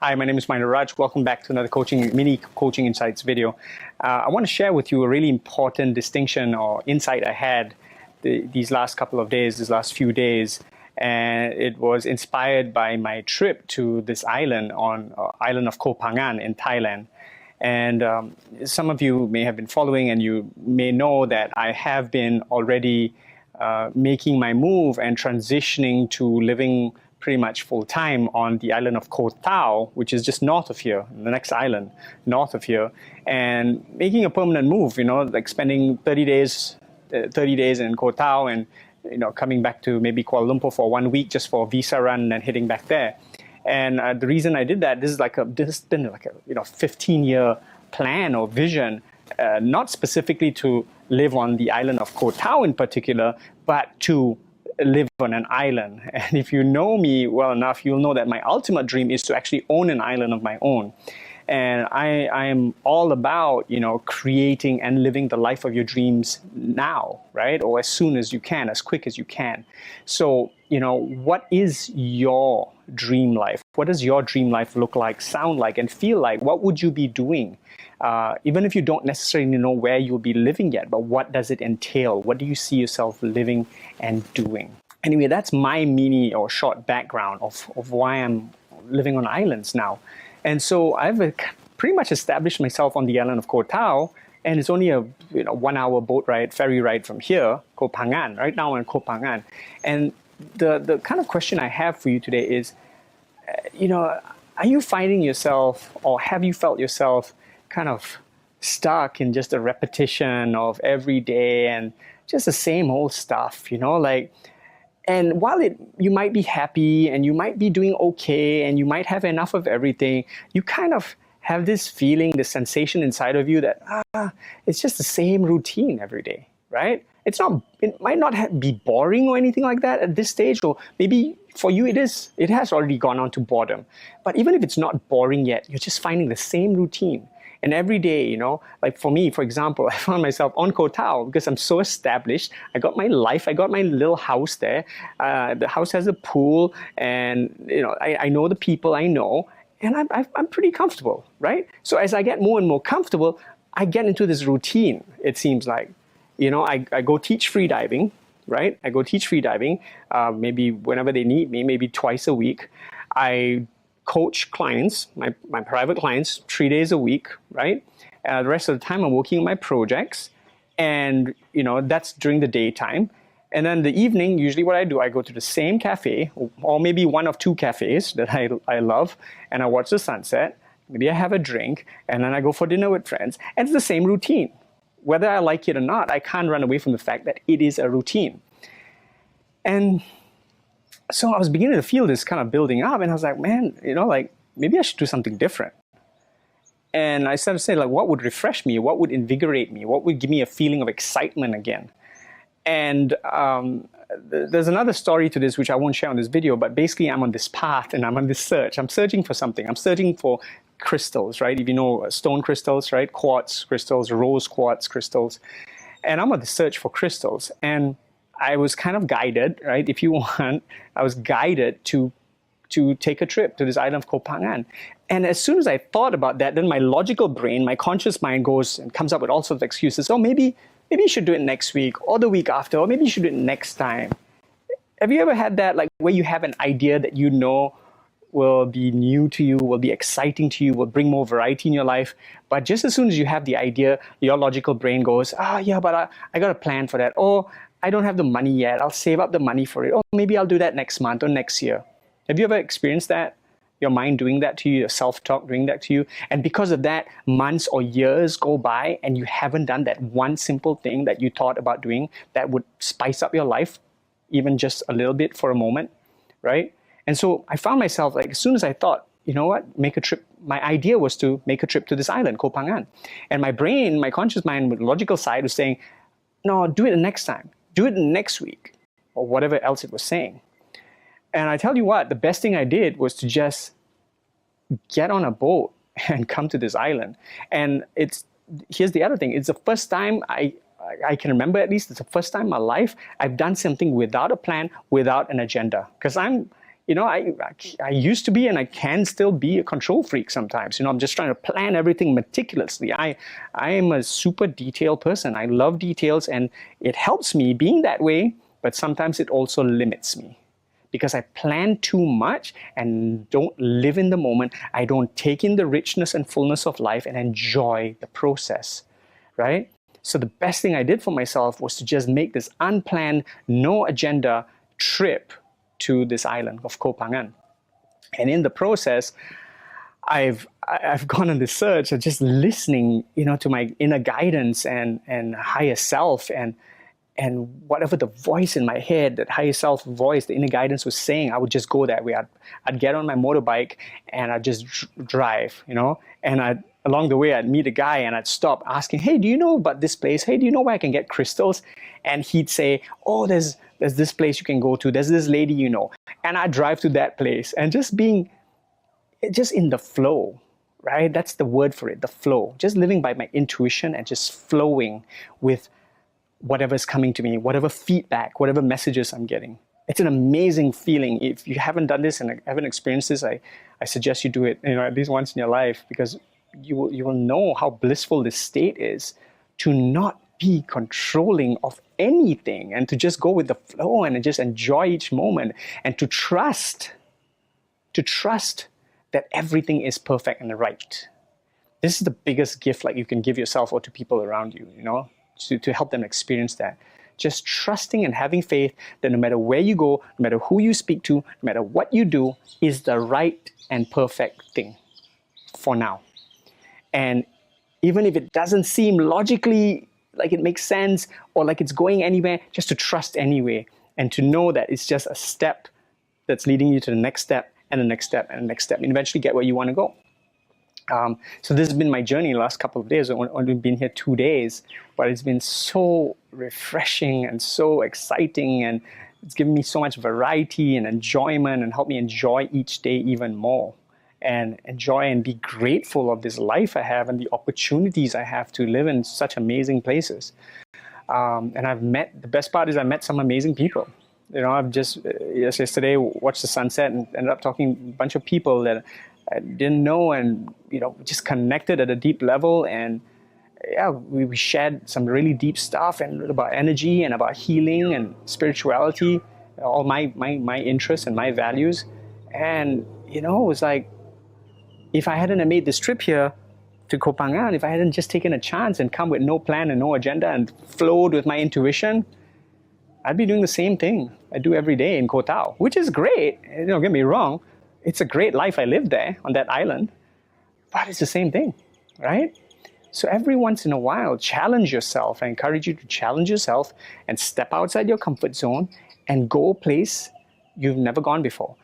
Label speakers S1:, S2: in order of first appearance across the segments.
S1: Hi, my name is Raj. Welcome back to another mini coaching insights video. I want to share with you a really important distinction or insight I had these last couple of days, these last few days, and it was inspired by my trip to this island island of Phangan in Thailand. And some of you may have been following, and you may know that I have been already making my move and transitioning to living pretty much full-time on the island of Koh Tao, which is just north of here, the next island north of here, and making a permanent move, like spending 30 days in Koh Tao and, coming back to maybe Kuala Lumpur for 1 week just for a visa run and then heading back there. And the reason I did that, this has been like a 15-year plan or vision, not specifically to live on the island of Koh Tao in particular, but to live on an island. And if you know me well enough, you'll know that my ultimate dream is to actually own an island of my own. And I am all about, creating and living the life of your dreams now, right? Or as soon as you can, as quick as you can. So, what is your dream life? What does your dream life look like, sound like, and feel like? What would you be doing? Even if you don't necessarily know where you'll be living yet, but what does it entail? What do you see yourself living and doing? Anyway, that's my mini or short background of why I'm living on islands now. And so I've pretty much established myself on the island of Koh Tao, and it's only a 1 hour boat ride, ferry ride from here, Koh Phangan. Right now I'm in Koh Phangan. And the kind of question I have for you today is, are you finding yourself, or have you felt yourself kind of stuck in just a repetition of every day and just the same old stuff, and while you might be happy and you might be doing okay and you might have enough of everything, you kind of have this feeling, this sensation inside of you that, it's just the same routine every day, right? It might not be boring or anything like that at this stage, or maybe for you it has already gone on to boredom. But even if it's not boring yet, you're just finding the same routine. And every day, like for me, for example, I found myself on Koh Tao because I'm so established. I got my life, I got my little house there. The house has a pool, and I know the people I know, and I'm pretty comfortable, right? So as I get more and more comfortable, I get into this routine, it seems like. I go teach free diving, right? I go teach free diving, maybe whenever they need me, maybe twice a week. I coach clients, my private clients, 3 days a week, right? The rest of the time I'm working on my projects, and that's during the daytime. And then the evening, usually what I do, I go to the same cafe, or maybe one of two cafes that I love, and I watch the sunset. Maybe I have a drink, and then I go for dinner with friends. And it's the same routine. Whether I like it or not, I can't run away from the fact that it is a routine. And so I was beginning to feel this kind of building up, and I was like, man, maybe I should do something different. And I started to say, what would refresh me? What would invigorate me? What would give me a feeling of excitement again? And there's another story to this, which I won't share on this video, but basically I'm on this path and I'm on this search. I'm searching for something. I'm searching for crystals, right? If you know stone crystals, right? Quartz crystals, rose quartz crystals. And I'm on the search for crystals. And I was kind of guided, right? If you want, I was guided to take a trip to this island of Koh Phangan. And as soon as I thought about that, then my logical brain, my conscious mind goes and comes up with all sorts of excuses. Oh, maybe you should do it next week or the week after, or maybe you should do it next time. Have you ever had that, where you have an idea that will be new to you, will be exciting to you, will bring more variety in your life, but just as soon as you have the idea, your logical brain goes, yeah, but I got a plan for that. Or I don't have the money yet. I'll save up the money for it. Or maybe I'll do that next month or next year. Have you ever experienced that? Your mind doing that to you, your self-talk doing that to you? And because of that, months or years go by and you haven't done that one simple thing that you thought about doing that would spice up your life, even just a little bit for a moment, right? And so I found myself, as soon as I thought, make a trip. My idea was to make a trip to this island, Koh Phangan. And my brain, my conscious mind, with the logical side was saying, no, do it the next time. Do it next week, or whatever else it was saying. And I tell you what, the best thing I did was to just get on a boat and come to this island. And here's the other thing. It's the first time I can remember, at least, it's the first time in my life I've done something without a plan, without an agenda. Because I'm I used to be, and I can still be, a control freak sometimes. I'm just trying to plan everything meticulously. I am a super detailed person. I love details, and it helps me being that way, but sometimes it also limits me because I plan too much and don't live in the moment. I don't take in the richness and fullness of life and enjoy the process, right? So the best thing I did for myself was to just make this unplanned, no agenda trip to this island of Phangan. And in the process, I've gone on this search of just listening, to my inner guidance and higher self, and whatever the voice in my head, that higher self voice, the inner guidance was saying, I would just go that way. I'd get on my motorbike and I'd just drive, and along the way, I'd meet a guy and I'd stop asking, hey, do you know about this place? Hey, do you know where I can get crystals? And he'd say, oh, there's this place you can go to. There's this lady, and I'd drive to that place and just being just in the flow, right? That's the word for it, the flow. Just living by my intuition and just flowing with whatever's coming to me, whatever feedback, whatever messages I'm getting. It's an amazing feeling. If you haven't done this and haven't experienced this, I suggest you do it, at least once in your life, because you will know how blissful this state is, to not be controlling of anything and to just go with the flow and just enjoy each moment, and to trust that everything is perfect and right. This is the biggest gift you can give yourself or to people around you, to help them experience that. Just trusting and having faith that no matter where you go, no matter who you speak to, no matter what you do, is the right and perfect thing for now. And even if it doesn't seem logically like it makes sense or like it's going anywhere, just to trust anyway, and to know that it's just a step that's leading you to the next step and the next step and the next step, and eventually get where you want to go. So this has been my journey the last couple of days. I've only been here 2 days, but it's been so refreshing and so exciting, and it's given me so much variety and enjoyment, and helped me enjoy each day even more, and enjoy and be grateful of this life I have and the opportunities I have to live in such amazing places. And the best part is I met some amazing people. I've just yesterday watched the sunset and ended up talking to a bunch of people that I didn't know, and just connected at a deep level. And yeah, we shared some really deep stuff and about energy and about healing and spirituality, all my interests and my values. And it was like, if I hadn't made this trip here to Phangan, if I hadn't just taken a chance and come with no plan and no agenda and flowed with my intuition, I'd be doing the same thing I do every day in Koh Tao, which is great. Don't get me wrong. It's a great life I lived there on that island, but it's the same thing, right? So every once in a while, challenge yourself. I encourage you to challenge yourself and step outside your comfort zone and go a place you've never gone before.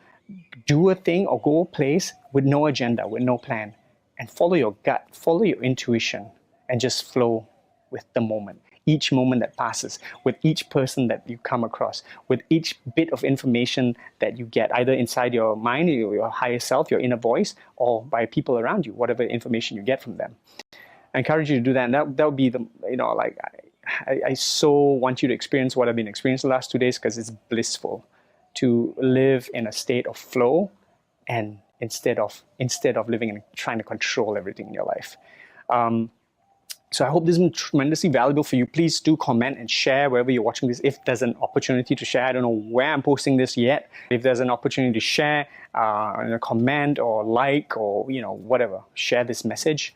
S1: Do a thing or go a place with no agenda, with no plan, and follow your gut, follow your intuition, and just flow with the moment. Each moment that passes, with each person that you come across, with each bit of information that you get, either inside your mind, your higher self, your inner voice, or by people around you, whatever information you get from them. I encourage you to do that, and that would be the, I so want you to experience what I've been experiencing the last 2 days, because it's blissful to live in a state of flow, and instead of living and trying to control everything in your life. So I hope this has been tremendously valuable for you. Please do comment and share wherever you're watching this. If there's an opportunity to share, I don't know where I'm posting this yet. If there's an opportunity to share, comment or like, or whatever, share this message.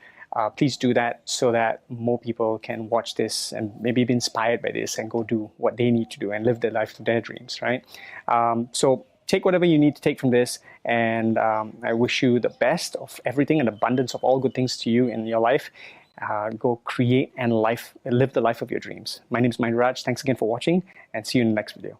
S1: Please do that so that more people can watch this and maybe be inspired by this and go do what they need to do and live their life of their dreams, right? So take whatever you need to take from this, and I wish you the best of everything and abundance of all good things to you in your life. Go create and live the life of your dreams. My name is Raj. Thanks again for watching, and see you in the next video.